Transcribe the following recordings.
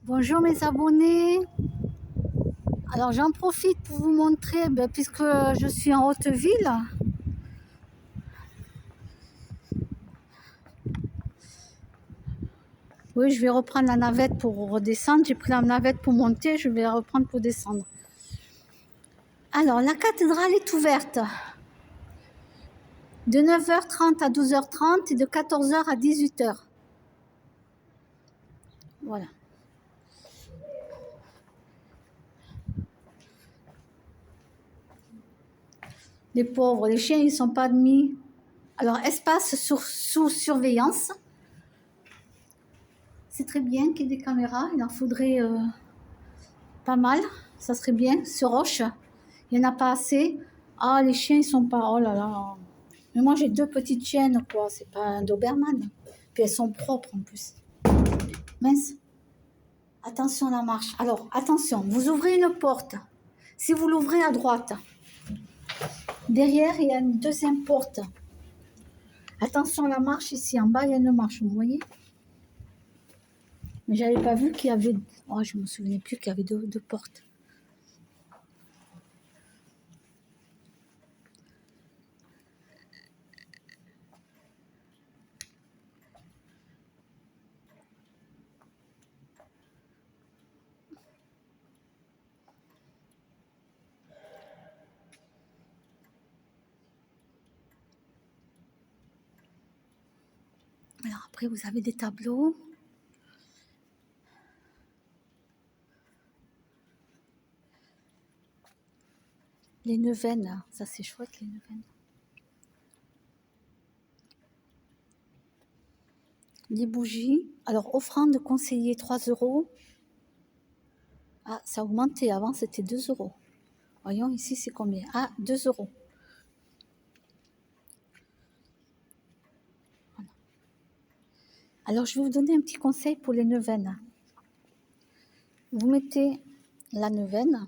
Bonjour mes abonnés. Alors j'en profite pour vous montrer, puisque je suis en Haute-Ville, oui, je vais reprendre la navette pour redescendre. J'ai pris la navette pour monter, je vais la reprendre pour descendre. Alors la cathédrale est ouverte de 9h30 à 12h30 et de 14h à 18h. Voilà. Les pauvres, les chiens, ils ne sont pas admis. Alors espace sous surveillance. C'est très bien qu'il y ait des caméras, il en faudrait pas mal, ça serait bien. Sur Roche, il n'y en a pas assez. Ah, les chiens, ils sont pas... Oh là là. Mais moi, j'ai 2 petites chiennes, quoi. C'est pas un Doberman. Puis elles sont propres, en plus. Mince. Attention à la marche. Alors, attention, vous ouvrez une porte. Si vous l'ouvrez à droite, derrière, il y a une deuxième porte. Attention à la marche ici. En bas, il y a une marche, vous voyez? Mais j'avais pas vu qu'il y avait... Oh, je me souvenais plus qu'il y avait deux portes. Alors après, vous avez des tableaux. Les neuvaines, ça c'est chouette, les neuvaines. Les bougies. Alors, offrande conseillée 3 €. Ah, ça a augmenté. Avant, c'était 2 €. Voyons, ici, c'est combien? Ah, 2 €. Voilà. Alors, je vais vous donner un petit conseil pour les neuvaines. Vous mettez la neuvaine,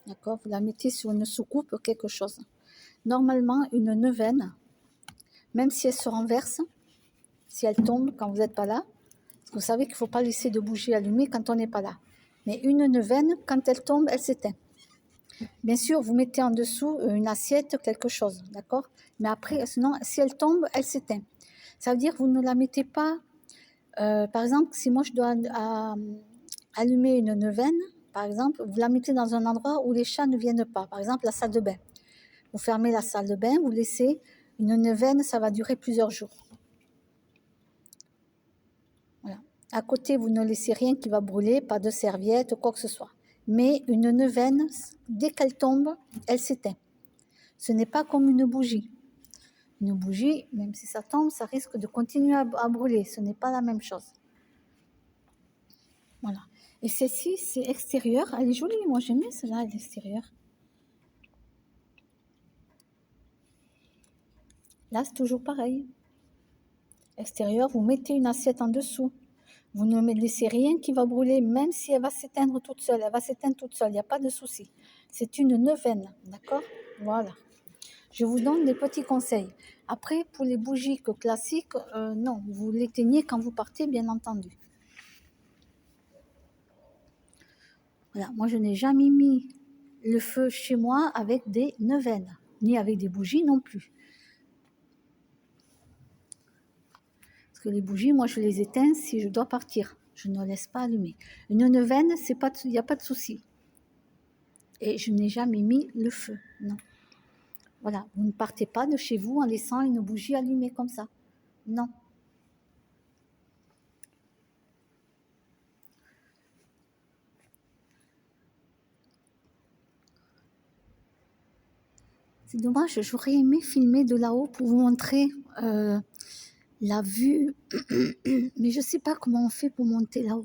d'accord? Vous la mettez sur une soucoupe ou quelque chose. Normalement, une neuvaine, même si elle se renverse, si elle tombe quand vous n'êtes pas là, parce que vous savez qu'il ne faut pas laisser de bougie allumée quand on n'est pas là. Mais une neuvaine, quand elle tombe, elle s'éteint. Bien sûr, vous mettez en dessous une assiette, quelque chose, d'accord? Mais après, sinon, si elle tombe, elle s'éteint. Ça veut dire que vous ne la mettez pas... par exemple, si moi je dois allumer une neuvaine, par exemple, vous la mettez dans un endroit où les chats ne viennent pas. Par exemple, la salle de bain. Vous fermez la salle de bain, vous laissez une neuvaine, ça va durer plusieurs jours. Voilà. À côté, vous ne laissez rien qui va brûler, pas de serviette, quoi que ce soit. Mais une neuvaine, dès qu'elle tombe, elle s'éteint. Ce n'est pas comme une bougie. Une bougie, même si ça tombe, ça risque de continuer à brûler. Ce n'est pas la même chose. Voilà. Et celle-ci, c'est extérieur. Elle est jolie. Moi, j'aime bien celle-là à l'extérieur. Là, c'est toujours pareil. Extérieur, vous mettez une assiette en dessous. Vous ne laissez rien qui va brûler, même si elle va s'éteindre toute seule. Elle va s'éteindre toute seule. Il n'y a pas de souci. C'est une neuvaine. D'accord? Voilà. Je vous donne des petits conseils. Après, pour les bougies classiques, non. Vous l'éteignez quand vous partez, bien entendu. Voilà, moi je n'ai jamais mis le feu chez moi avec des neuvaines, ni avec des bougies non plus. Parce que les bougies, moi je les éteins si je dois partir. Je ne laisse pas allumer. Une neuvaine, il n'y a pas de souci. Et je n'ai jamais mis le feu, non. Voilà, vous ne partez pas de chez vous en laissant une bougie allumée comme ça. Non. C'est dommage, j'aurais aimé filmer de là-haut pour vous montrer la vue, mais je ne sais pas comment on fait pour monter là-haut.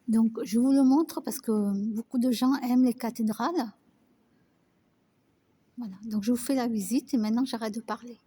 Donc, je vous le montre parce que beaucoup de gens aiment les cathédrales. Voilà, donc je vous fais la visite et maintenant j'arrête de parler.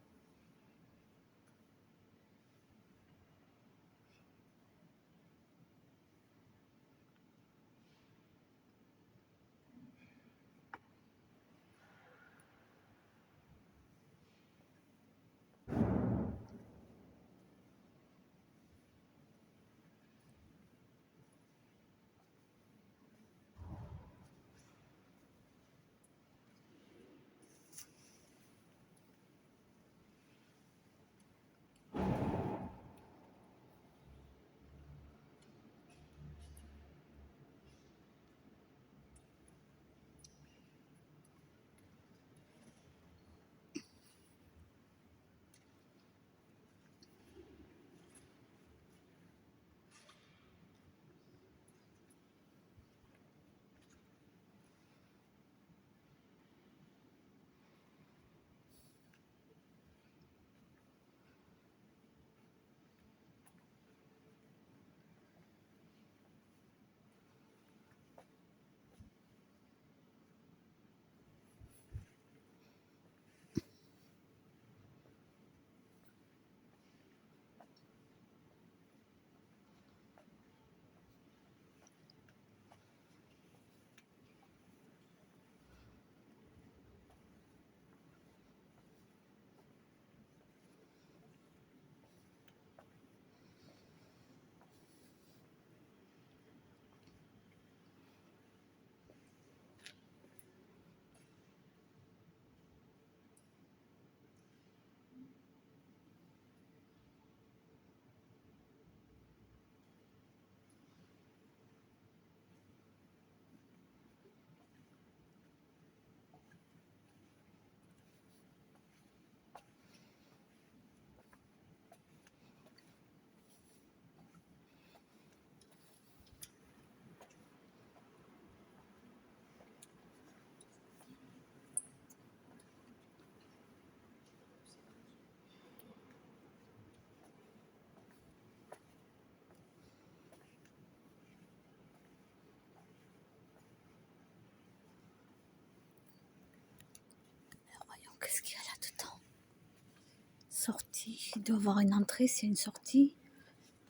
Sortie. Il doit y avoir une entrée, c'est une sortie.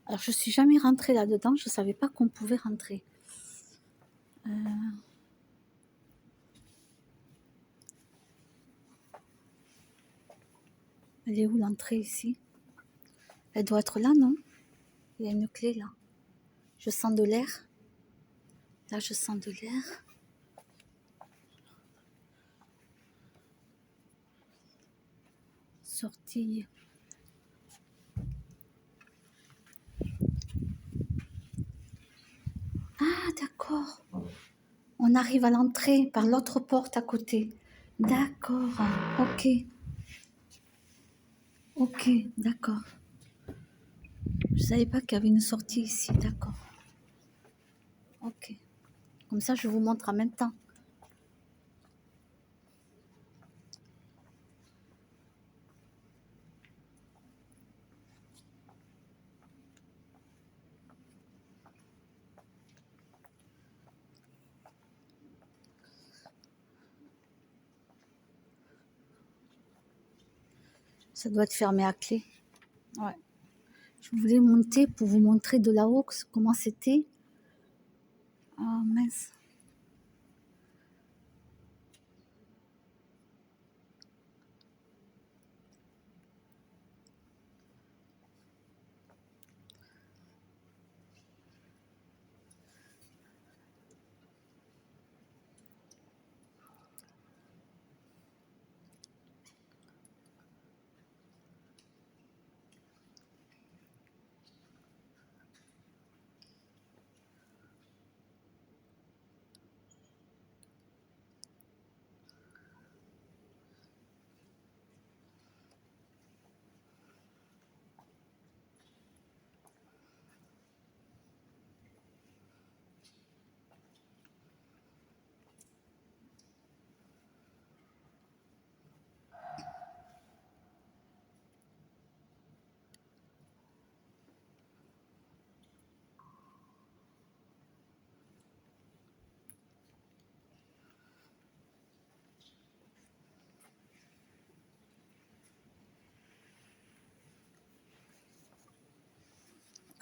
Alors, je suis jamais rentrée là-dedans. Je savais pas qu'on pouvait rentrer. Elle est où l'entrée ici? Elle doit être là, non? Il y a une clé là. Je sens de l'air. Là, je sens de l'air. Sortie. Ah, d'accord. On arrive à l'entrée par l'autre porte à côté. D'accord. Ok. Ok, d'accord. Je savais pas qu'il y avait une sortie ici. D'accord. Ok. Comme ça, je vous montre en même temps. Ça doit être fermé à clé. Ouais. Je voulais monter pour vous montrer de là-haut comment c'était. Oh mince.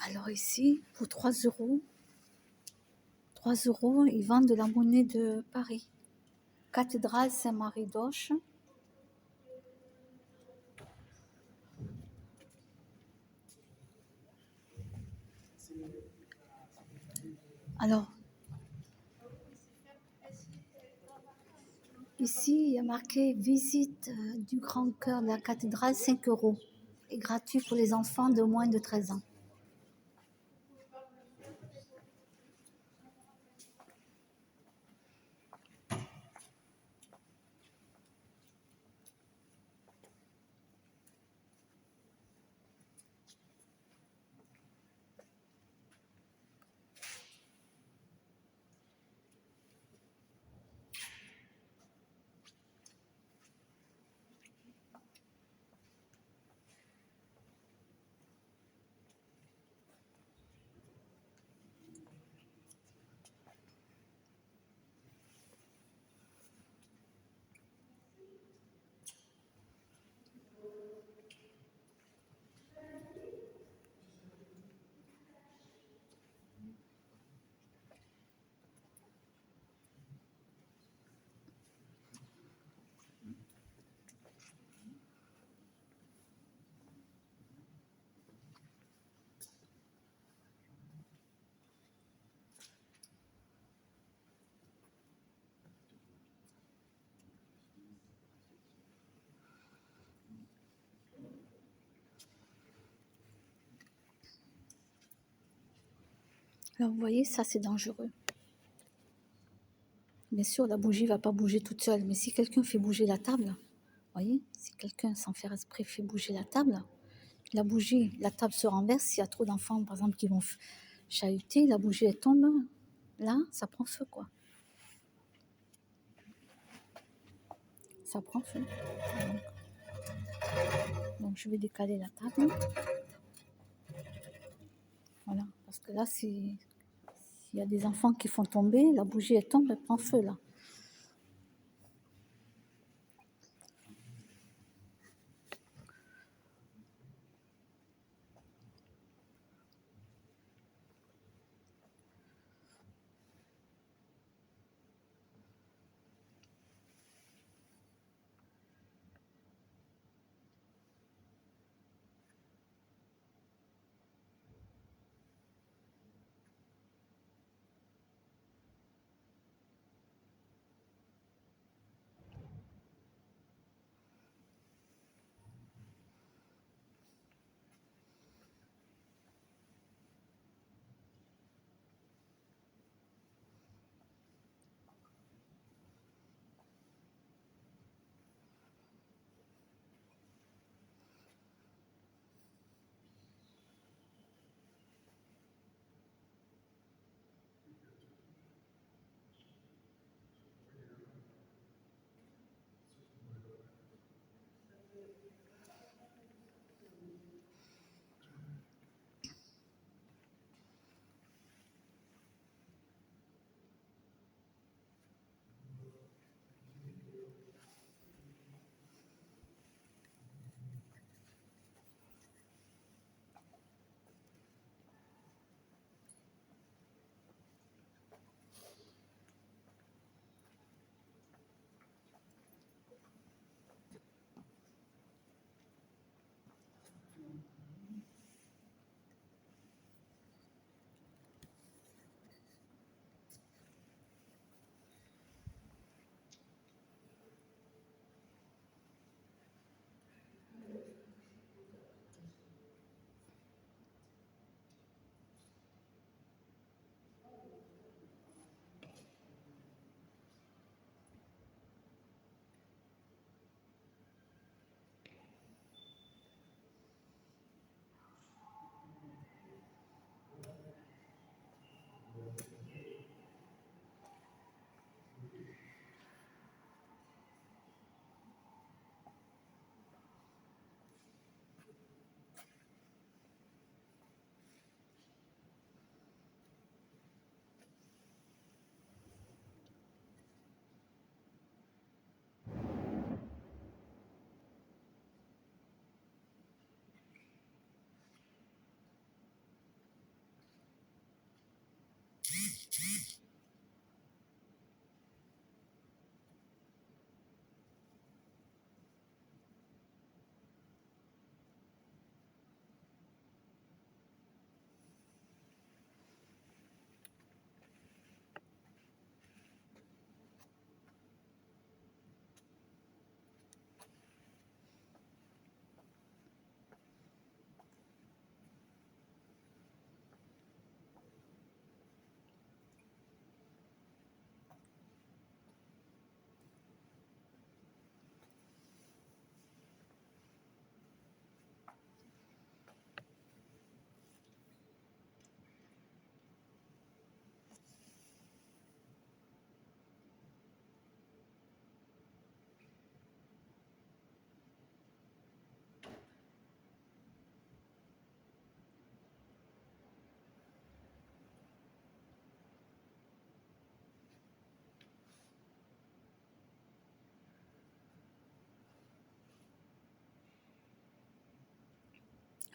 Alors ici, pour 3 euros, 3 euros, ils vendent de la monnaie de Paris. Cathédrale Saint-Marie d'Auch. Alors, ici, il y a marqué visite du grand cœur de la cathédrale, 5 euros. Et gratuit pour les enfants de moins de 13 ans. Alors, vous voyez, ça, c'est dangereux. Bien sûr, la bougie ne va pas bouger toute seule, mais si quelqu'un fait bouger la table, vous voyez, si quelqu'un, sans faire exprès, fait bouger la table, la bougie, la table se renverse. S'il y a trop d'enfants, par exemple, qui vont chahuter, la bougie, elle tombe. Là, ça prend feu, quoi. Ça prend feu. Donc, je vais décaler la table. Voilà, parce que là, s'il y a des enfants qui font tomber, la bougie, elle tombe, elle prend feu, là.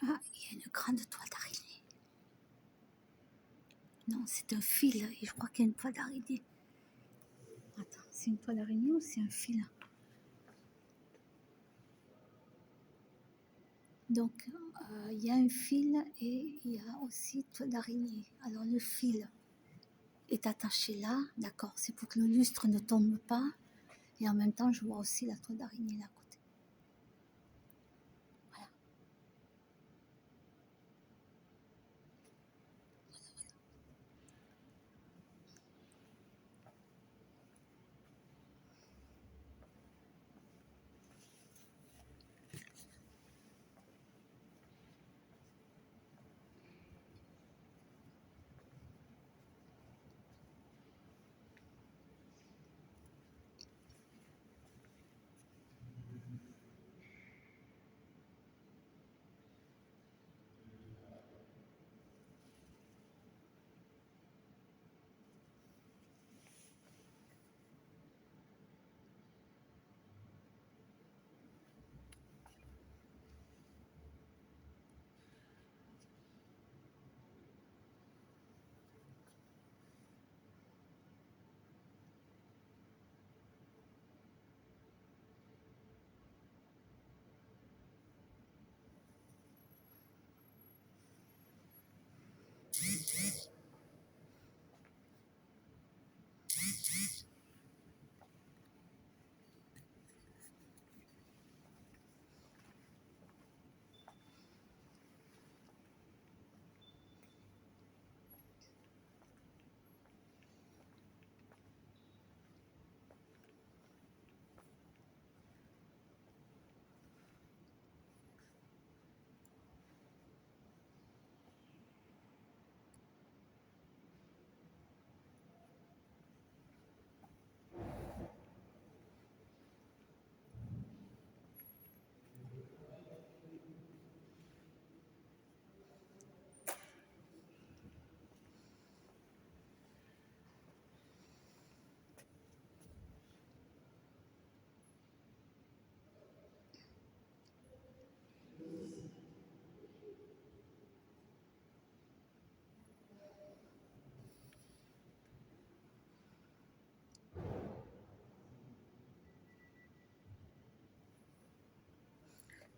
Ah, il y a une grande toile d'araignée. Non, c'est un fil, et je crois qu'il y a une toile d'araignée. Attends, c'est une toile d'araignée ou c'est un fil? Donc, il y a un fil et il y a aussi une toile d'araignée. Alors, le fil est attaché là, d'accord, c'est pour que le lustre ne tombe pas. Et en même temps, je vois aussi la toile d'araignée là à côté. Voilà.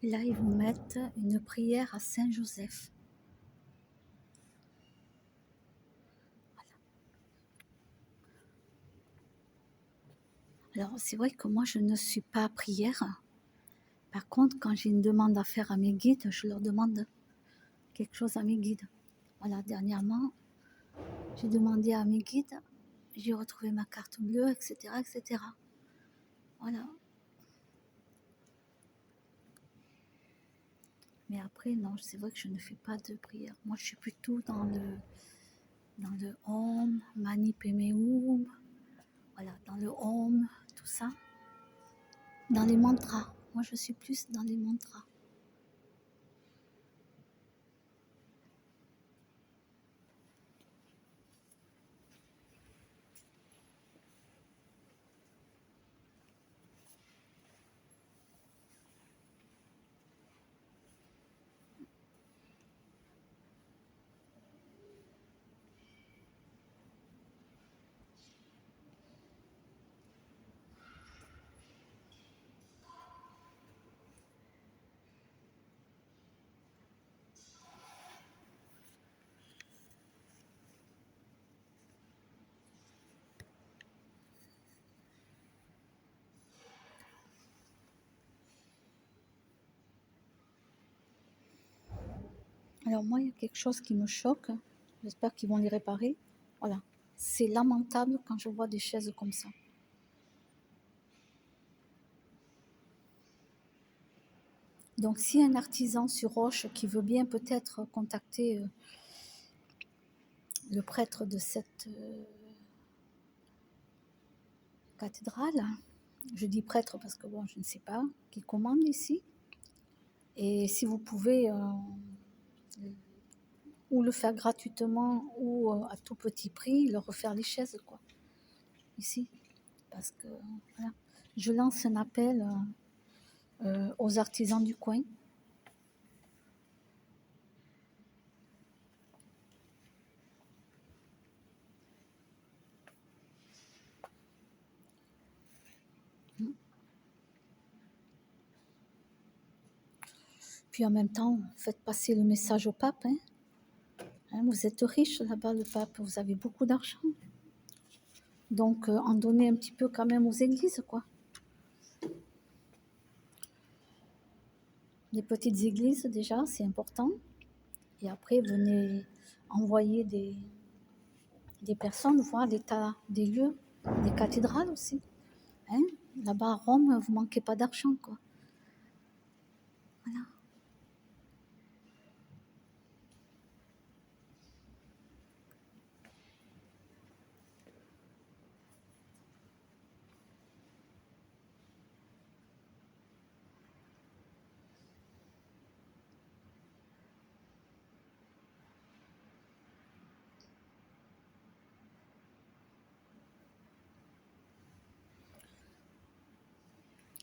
Et là, ils vous mettent une prière à Saint Joseph. Alors, c'est vrai que moi, je ne suis pas à prière. Par contre, quand j'ai une demande à faire à mes guides, je leur demande quelque chose à mes guides. Voilà, dernièrement, j'ai demandé à mes guides, j'ai retrouvé ma carte bleue, etc., etc. Voilà. Mais après, non, c'est vrai que je ne fais pas de prière. Moi, je suis plutôt dans le Om, Mani Padme Hum, voilà, dans le Om, tout ça. Dans les mantras. Moi, je suis plus dans les mantras. Alors moi, il y a quelque chose qui me choque. J'espère qu'ils vont les réparer. Voilà. C'est lamentable quand je vois des chaises comme ça. Donc, si un artisan sur Roche qui veut bien peut-être contacter le prêtre de cette cathédrale, je dis prêtre parce que bon, je ne sais pas, qui commande ici. Et si vous pouvez ou le faire gratuitement ou à tout petit prix, leur refaire les chaises, quoi, ici. Parce que, voilà, je lance un appel aux artisans du coin. Puis en même temps, faites passer le message au pape. Hein, vous êtes riche là-bas, le pape, vous avez beaucoup d'argent. Donc, en donner un petit peu quand même aux églises, quoi. Les petites églises, déjà, c'est important. Et après, venez envoyer des personnes voir l'état des lieux, des cathédrales aussi. Hein. Là-bas à Rome, vous manquez pas d'argent, quoi. Voilà.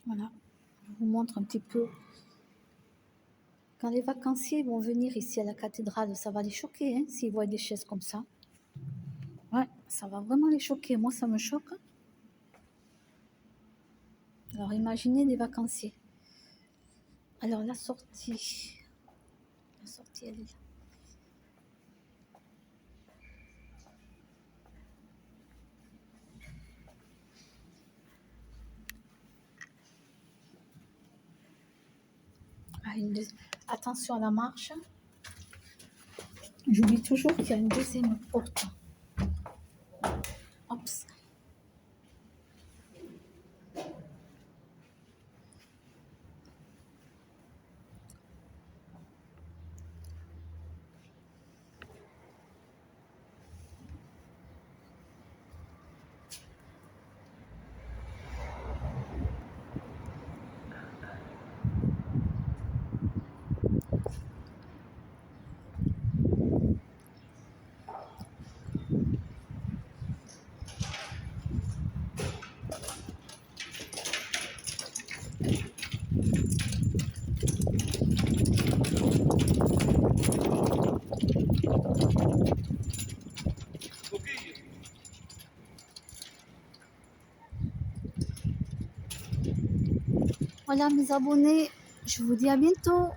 Voilà. Je vous montre un petit peu. Quand les vacanciers vont venir ici à la cathédrale, ça va les choquer, hein, s'ils voient des chaises comme ça. Ouais, ça va vraiment les choquer. Moi, ça me choque. Alors, imaginez des vacanciers. Alors, la sortie, elle est là. Ah, attention à la marche. J'oublie toujours qu'il y a une deuxième porte. Oups. Voilà mes abonnés, je vous dis à bientôt.